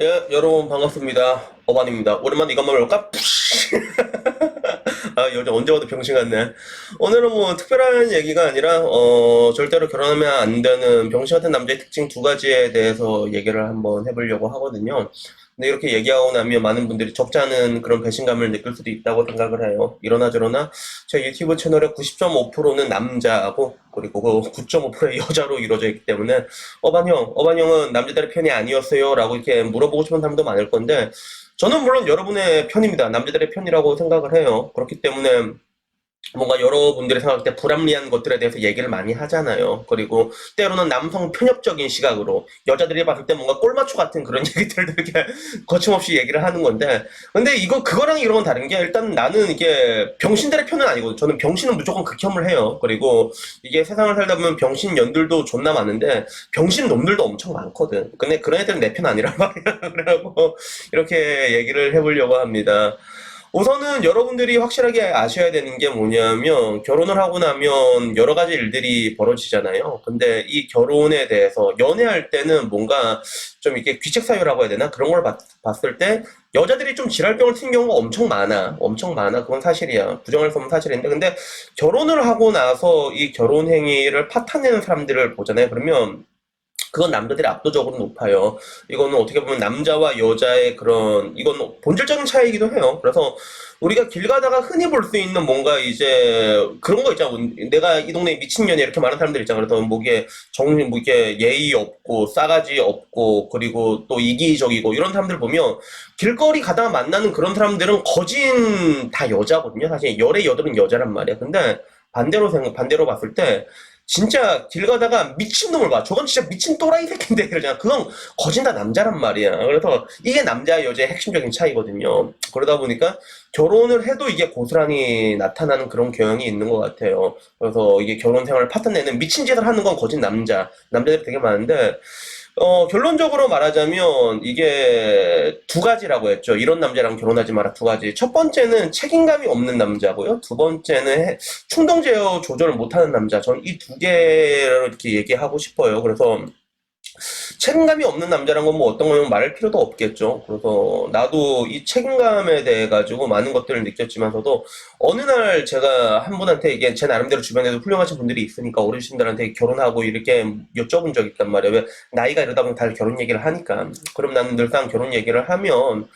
예, 여러분 반갑습니다. 어반입니다. 오랜만에 이거 한번 해볼까? 아, 요즘 언제 와도 병신 같네. 오늘은 뭐 특별한 얘기가 아니라, 절대로 결혼하면 안 되는 병신 같은 남자의 특징 두 가지에 대해서 얘기를 한번 해보려고 하거든요. 근데 이렇게 얘기하고 나면 많은 분들이 적지 않은 그런 배신감을 느낄 수도 있다고 생각을 해요. 이러나 저러나 제 유튜브 채널의 90.5%는 남자고, 그리고 그 9.5%의 여자로 이루어져 있기 때문에, 어반 형은 남자들의 편이 아니었어요? 라고 이렇게 물어보고 싶은 사람도 많을 건데, 저는 물론 여러분의 편입니다. 남자들의 편이라고 생각을 해요. 그렇기 때문에 뭔가 여러분들이 생각할 때 불합리한 것들에 대해서 얘기를 많이 하잖아요. 그리고 때로는 남성 편협적인 시각으로 여자들이 봤을 때 뭔가 꼴마초 같은 그런 얘기들도 이렇게 거침없이 얘기를 하는 건데, 근데 이거 그거랑 이런 건 다른 게, 일단 나는 이게 병신들의 편은 아니거든. 저는 병신은 무조건 극혐을 해요. 그리고 이게 세상을 살다 보면 병신 년들도 존나 많은데 병신 놈들도 엄청 많거든. 근데 그런 애들은 내 편 아니란 말이야. 그래갖고 이렇게 얘기를 해보려고 합니다. 우선은 여러분들이 확실하게 아셔야 되는 게 뭐냐면, 결혼을 하고 나면 여러 가지 일들이 벌어지잖아요. 근데 이 결혼에 대해서 연애할 때는 뭔가 좀 이렇게 귀책 사유라고 해야 되나? 그런 걸 봤을 때 여자들이 좀 지랄병을 튀는 경우가 엄청 많아. 엄청 많아. 그건 사실이야. 부정할 수 없는 사실인데. 근데 결혼을 하고 나서 이 결혼 행위를 파탄내는 사람들을 보잖아요. 그러면 그건 남자들이 압도적으로 높아요. 이거는 어떻게 보면 남자와 여자의 그런, 이건 본질적인 차이이기도 해요. 그래서 우리가 길 가다가 흔히 볼 수 있는 뭔가 이제 그런 거 있잖아. 내가 이 동네에 미친년이 이렇게 많은 사람들 있잖아. 그래서 뭐 이게 뭐 이게 예의 없고 싸가지 없고 그리고 또 이기적이고 이런 사람들 보면, 길거리 가다가 만나는 그런 사람들은 거진 다 여자거든요. 사실 열의 여덟은 여자란 말이야. 근데 반대로 봤을 때 진짜 길 가다가 미친놈을 봐. 저건 진짜 미친 또라이 새끼인데 이러잖아. 그건 거진 다 남자란 말이야. 그래서 이게 남자 여자의 핵심적인 차이거든요. 그러다 보니까 결혼을 해도 이게 고스란히 나타나는 그런 경향이 있는 것 같아요. 그래서 이게 결혼 생활을 파탄내는 미친 짓을 하는 건 거진 남자들이 되게 많은데, 결론적으로 말하자면 이게 두 가지라고 했죠. 이런 남자랑 결혼하지 마라, 두 가지. 첫 번째는 책임감이 없는 남자고요. 두 번째는 충동 제어 조절을 못하는 남자. 전 이 두 개를 이렇게 얘기하고 싶어요. 그래서 책임감이 없는 남자란 건 뭐 어떤 거면 말할 필요도 없겠죠. 그래서 나도 이 책임감에 대해 가지고 많은 것들을 느꼈지만서도, 어느 날 제가 한 분한테, 이게 제 나름대로 주변에도 훌륭하신 분들이 있으니까 어르신들한테 결혼하고 이렇게 여쭤본 적이 있단 말이에요. 왜 나이가 이러다 보면 다들 결혼 얘기를 하니까. 그럼 나는 늘상 결혼 얘기를 하면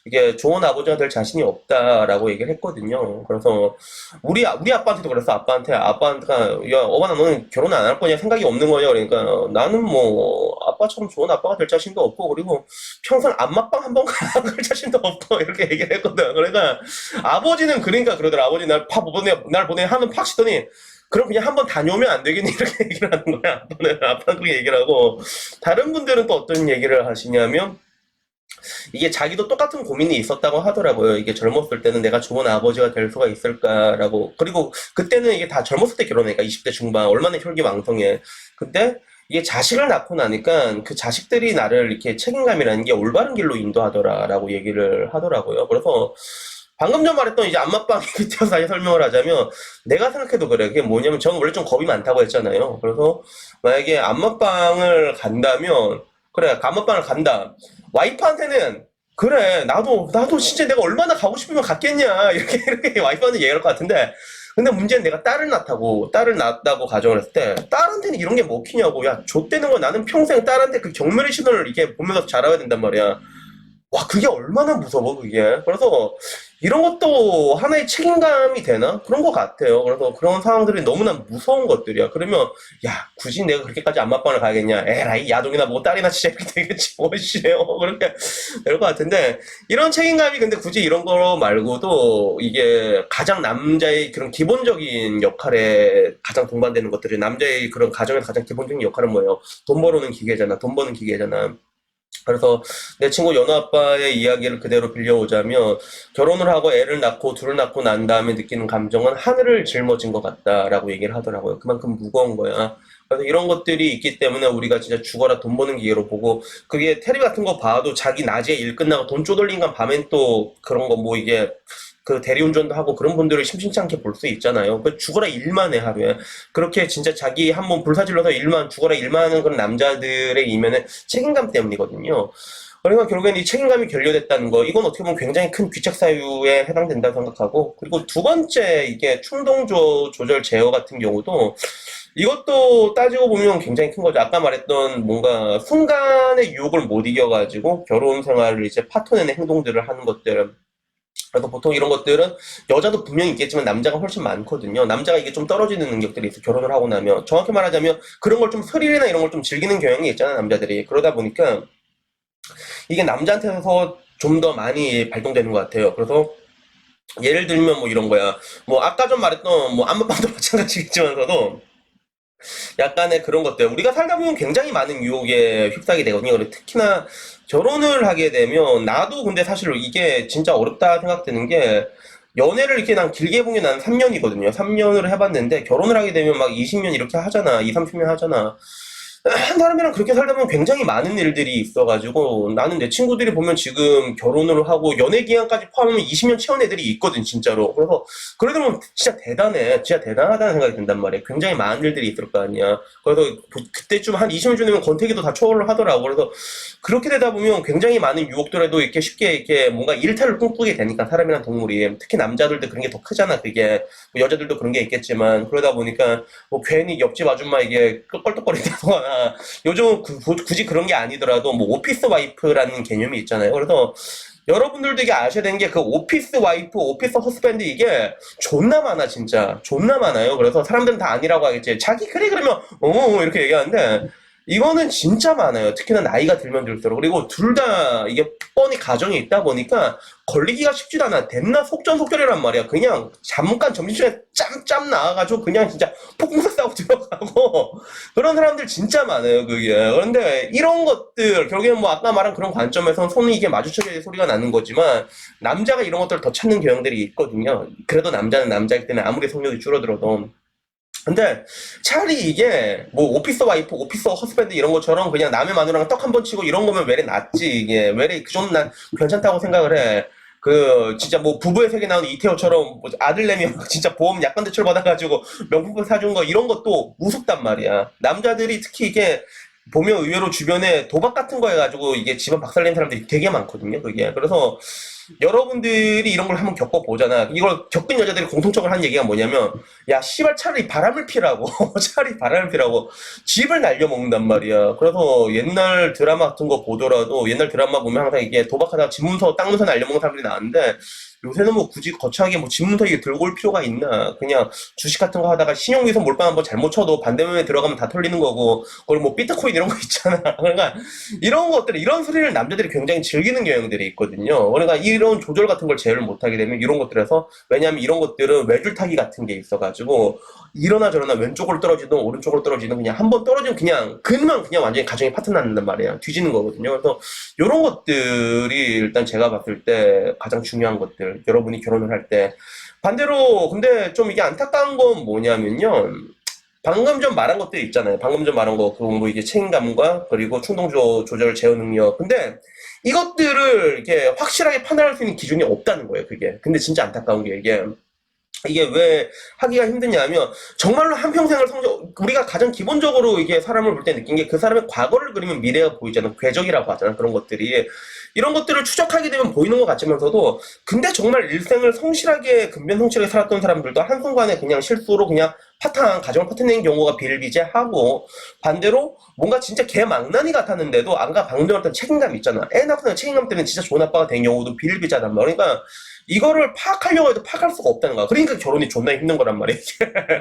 이게 좋은 아버지가 될 자신이 없다라고 얘기를 했거든요. 그래서 우리 아빠한테도 그랬어. 아빠한테가, 야 어머나 너는 결혼 안 할 거냐, 생각이 없는 거냐. 그러니까 나는 뭐 아빠처럼 좋은 아빠가 될 자신도 없고, 그리고 평생 안맞방 한 번 갈 자신도 없고 이렇게 얘기를 했거든. 그러니까 아버지는, 그러니까 그러더라. 아버지 날 보내 하면 팍 치더니, 그럼 그냥 한번 다녀오면 안 되겠니? 이렇게 얘기를 하는 거야. 아빠는 그렇게 얘기를 하고, 다른 분들은 또 어떤 얘기를 하시냐면, 이게 자기도 똑같은 고민이 있었다고 하더라고요. 이게 젊었을 때는 내가 좋은 아버지가 될 수가 있을까라고. 그리고 그때는 이게 다 젊었을 때 결혼하니까 20대 중반 얼마나 혈기왕성해. 근데 이게 자식을 낳고 나니까 그 자식들이 나를 이렇게 책임감이라는 게 올바른 길로 인도하더라라고 얘기를 하더라고요. 그래서 방금 전 말했던 이제 안맞방에 빗대어서 다시 설명을 하자면, 내가 생각해도 그래. 그게 뭐냐면, 저는 원래 좀 겁이 많다고 했잖아요. 그래서 만약에 안맞방을 간다면, 그래, 안맞방을 간다. 와이프한테는, 그래, 나도 진짜 내가 얼마나 가고 싶으면 갔겠냐. 이렇게 와이프한테 얘기할 것 같은데, 근데 문제는 내가 딸을 낳았다고 가정을 했을 때, 딸한테는 이런 게 먹히냐고. 야, 좆되는 거, 나는 평생 딸한테 그 경멸의 신호를 이렇게 보면서 자라야 된단 말이야. 와, 그게 얼마나 무서워, 그게. 그래서 이런 것도 하나의 책임감이 되나? 그런 것 같아요. 그래서 그런 상황들이 너무나 무서운 것들이야. 그러면, 야, 굳이 내가 그렇게까지 안맞방을 가야겠냐? 에라이, 야동이나 뭐 딸이나 진짜 이렇게 되겠지, 뭐시에요. 그렇게 될 것 같은데, 이런 책임감이, 근데 굳이 이런 거 말고도 이게 가장 남자의 그런 기본적인 역할에 가장 동반되는 것들이, 남자의 그런 가정에서 가장 기본적인 역할은 뭐예요? 돈 벌어오는 기계잖아. 돈 버는 기계잖아. 그래서 내 친구 연호 아빠의 이야기를 그대로 빌려오자면, 결혼을 하고 애를 낳고 둘을 낳고 난 다음에 느끼는 감정은 하늘을 짊어진 것 같다라고 얘기를 하더라고요. 그만큼 무거운 거야. 그래서 이런 것들이 있기 때문에 우리가 진짜 죽어라 돈 버는 기회로 보고, 그게 테레비 같은 거 봐도 자기 낮에 일 끝나고 돈 쪼들린 간 밤엔 또 그런 거 뭐 이게 그 대리운전도 하고 그런 분들을 심심치 않게 볼 수 있잖아요. 그 죽어라 일만 해 하루에. 그렇게 진짜 자기 한번 불사질러서 일만, 죽어라 일만 하는 그런 남자들의 이면은 책임감 때문이거든요. 그러니까 결국엔 이 책임감이 결여됐다는 거, 이건 어떻게 보면 굉장히 큰 귀책 사유에 해당된다고 생각하고, 그리고 두 번째, 이게 충동 조절 제어 같은 경우도, 이것도 따지고 보면 굉장히 큰 거죠. 아까 말했던 뭔가 순간의 유혹을 못 이겨가지고 결혼 생활을 이제 파토내는 행동들을 하는 것들. 그래서 보통 이런 것들은 여자도 분명히 있겠지만 남자가 훨씬 많거든요. 남자가 이게 좀 떨어지는 능력들이 있어. 결혼을 하고 나면. 정확히 말하자면 그런 걸 좀 스릴이나 이런 걸 좀 즐기는 경향이 있잖아요. 남자들이. 그러다 보니까 이게 남자한테서 좀 더 많이 발동되는 것 같아요. 그래서 예를 들면 뭐 이런 거야. 뭐 아까 좀 말했던 뭐 안무방도 마찬가지겠지만서도 약간의 그런 것들. 우리가 살다 보면 굉장히 많은 유혹에 휩싸이게 되거든요. 그리고 특히나 결혼을 하게 되면 나도 근데 사실 이게 진짜 어렵다 생각되는 게 연애를 이렇게 난 길게 보면 난 3년이거든요. 3년을 해봤는데 결혼을 하게 되면 막 20년 이렇게 하잖아. 2, 30년 하잖아. 한 사람이랑 그렇게 살다 보면 굉장히 많은 일들이 있어가지고 나는 내 친구들이 보면 지금 결혼을 하고 연애 기간까지 포함하면 20년 채운 애들이 있거든 진짜로. 그래서 그러다 보면 진짜 대단해, 진짜 대단하다는 생각이 든단 말이야. 굉장히 많은 일들이 있을 거 아니야. 그래서 그때쯤 한 20년 전이면 권태기도 다 초월을 하더라고. 그래서 그렇게 되다 보면 굉장히 많은 유혹들에도 이렇게 쉽게 이렇게 뭔가 일탈을 꿈꾸게 되니까 사람이란 동물이 특히 남자들도 그런 게 더 크잖아. 그게 뭐 여자들도 그런 게 있겠지만 그러다 보니까 뭐 괜히 옆집 아줌마에게 껄떡거린다거나 요즘 굳이 그런 게 아니더라도 뭐 오피스 와이프라는 개념이 있잖아요. 그래서 여러분들도 이게 아셔야 되는 게 그 오피스 와이프, 오피스 허스밴드 이게 존나 많아 진짜 존나 많아요. 그래서 사람들은 다 아니라고 하겠지. 자기 그래 그러면 이렇게 얘기하는데 이거는 진짜 많아요. 특히나 나이가 들면 들수록. 그리고 둘 다 이게 뻔히 가정이 있다 보니까 걸리기가 쉽지도 않아. 됐나 속전속결이란 말이야. 그냥 잠깐 점심시간에 짬짬 나와가지고 그냥 진짜 폭풍사 싸고 들어가고 그런 사람들 진짜 많아요. 그게. 그런데 이런 것들 결국엔 뭐 아까 말한 그런 관점에서 손이 이게 마주쳐야 소리가 나는 거지만 남자가 이런 것들을 더 찾는 경향들이 있거든요. 그래도 남자는 남자이기 때문에 아무리 성욕이 줄어들어도 근데 차라리 이게 뭐 오피스 와이프, 오피스 허스밴드 이런 것처럼 그냥 남의 마누라랑 떡 한 번 치고 이런 거면 외래 낫지 이게 외래 그 정도 난 괜찮다고 생각을 해. 그 진짜 뭐 부부의 세계 나오는 이태호처럼 뭐 아들내미 진짜 보험 약관 대출 받아가지고 명품백 사준 거 이런 것도 우습단 말이야. 남자들이 특히 이게 보면 의외로 주변에 도박 같은 거 해가지고 이게 집안 박살낸 사람들이 되게 많거든요. 그게 그래서 여러분들이 이런 걸 한번 겪어보잖아. 이걸 겪은 여자들이 공통적으로 하는 얘기가 뭐냐면, 야, 씨발, 차라리 바람을 피라고. 차라리 바람을 피라고. 집을 날려먹는단 말이야. 그래서 옛날 드라마 같은 거 보더라도, 옛날 드라마 보면 항상 이게 도박하다가 집문서, 땅 문서 날려먹는 사람들이 나왔는데, 요새는 뭐 굳이 거창하게 뭐 집문서 이게 들고 올 필요가 있나. 그냥 주식 같은 거 하다가 신용위성 몰빵 한번 잘못 쳐도 반대면에 들어가면 다 털리는 거고, 그리고 뭐 비트코인 이런 거 있잖아. 그러니까 이런 것들, 이런 소리를 남자들이 굉장히 즐기는 경향들이 있거든요. 그러니까 이런 조절 같은 걸 제어를 못하게 되면 이런 것들에서, 왜냐하면 이런 것들은 외줄타기 같은 게 있어가지고, 이러나 저러나 왼쪽으로 떨어지든 오른쪽으로 떨어지든 그냥 한번 떨어지면 그냥 완전히 가정이 파탄 난단 말이야. 뒤지는 거거든요. 그래서 이런 것들이 일단 제가 봤을 때 가장 중요한 것들, 여러분이 결혼을 할 때. 반대로, 근데 좀 이게 안타까운 건 뭐냐면요. 방금 전 말한 것들이 있잖아요. 방금 전 말한 거, 뭐 이게 책임감과 그리고 조절 제어 능력. 근데 이것들을 이렇게 확실하게 판단할 수 있는 기준이 없다는 거예요, 그게. 근데 진짜 안타까운 게 이게 왜 하기가 힘드냐면 정말로 한평생을 우리가 가장 기본적으로 이게 사람을 볼 때 느낀 게 그 사람의 과거를 그리면 미래가 보이잖아. 궤적이라고 하잖아. 그런 것들이 이런 것들을 추적하게 되면 보이는 것 같지만서도 근데 정말 일생을 성실하게 근면성실하게 살았던 사람들도 한순간에 그냥 실수로 그냥 가정을 파탄낸 경우가 비일비재하고 반대로 뭔가 진짜 개망나니 같았는데도 안가 방금 전에 책임감 있잖아. 애 낳고 난 책임감 때문에 진짜 좋은 아빠가 된 경우도 비일비재하단 말이야. 그러니까 이거를 파악하려고 해도 파악할 수가 없다는 거야. 그러니까 결혼이 존나 힘든 거란 말이야.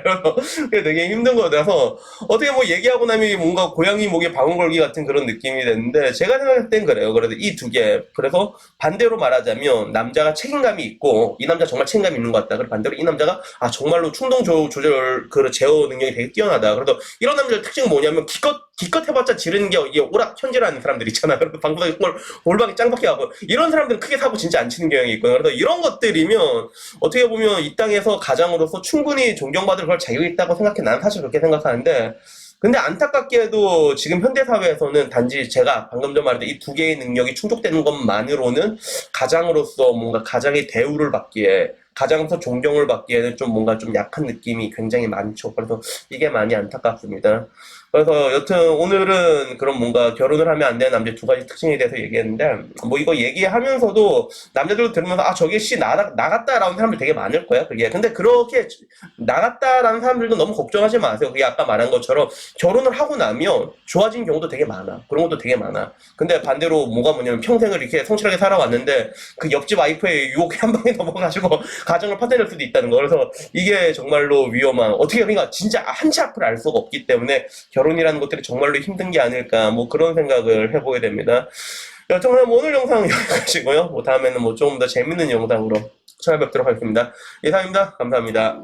그래서 그게 되게 힘든 거라서 어떻게 뭐 얘기하고 나면 뭔가 고양이 목에 방울 걸기 같은 그런 느낌이 됐는데 제가 생각할 땐 그래요. 그래서 이 두 개. 그래서 반대로 말하자면 남자가 책임감이 있고 이 남자 정말 책임감이 있는 것 같다. 그리고 반대로 이 남자가 정말로 조절 그 제어 능력이 되게 뛰어나다. 그래서 이런 남자의 특징은 뭐냐면 기껏 해봤자 지르는 게 이게 오락현질하는 사람들 있잖아. 그래서 방구석에 골방에 짱박혀 하고 이런 사람들은 크게 사고 진짜 안 치는 경향이 있거든. 그래서 이런 것들이면 어떻게 보면 이 땅에서 가장으로서 충분히 존경받을 걸 자격이 있다고 생각해. 난 사실 그렇게 생각하는데 근데 안타깝게도 지금 현대사회에서는 단지 제가 방금 전 말했던 이 두 개의 능력이 충족되는 것만으로는 가장으로서 뭔가 가장의 대우를 받기에 가장에서 존경을 받기에는 좀 뭔가 좀 약한 느낌이 굉장히 많죠. 그래서 이게 많이 안타깝습니다. 그래서 여튼 오늘은 그런 뭔가 결혼을 하면 안 되는 남자의 두 가지 특징에 대해서 얘기했는데 뭐 이거 얘기하면서도 남자들도 들으면서 아 저게 씨 나갔다라는 사람들 되게 많을 거야 그게. 근데 그렇게 나갔다라는 사람들도 너무 걱정하지 마세요. 그게 아까 말한 것처럼 결혼을 하고 나면 좋아진 경우도 되게 많아. 그런 것도 되게 많아. 근데 반대로 뭐가 뭐냐면 평생을 이렇게 성실하게 살아왔는데 그 옆집 와이프의 유혹에 한 방에 넘어가지고 가정을 파탄낼 수도 있다는 거. 그래서 이게 정말로 위험한, 어떻게 그러니까 진짜 한치 앞을 알 수가 없기 때문에 결혼이라는 것들이 정말로 힘든 게 아닐까 뭐 그런 생각을 해보게 됩니다. 여튼 그럼 오늘 영상은 여기까지고요. 뭐 다음에는 뭐 조금 더 재밌는 영상으로 찾아뵙도록 하겠습니다. 이상입니다. 감사합니다.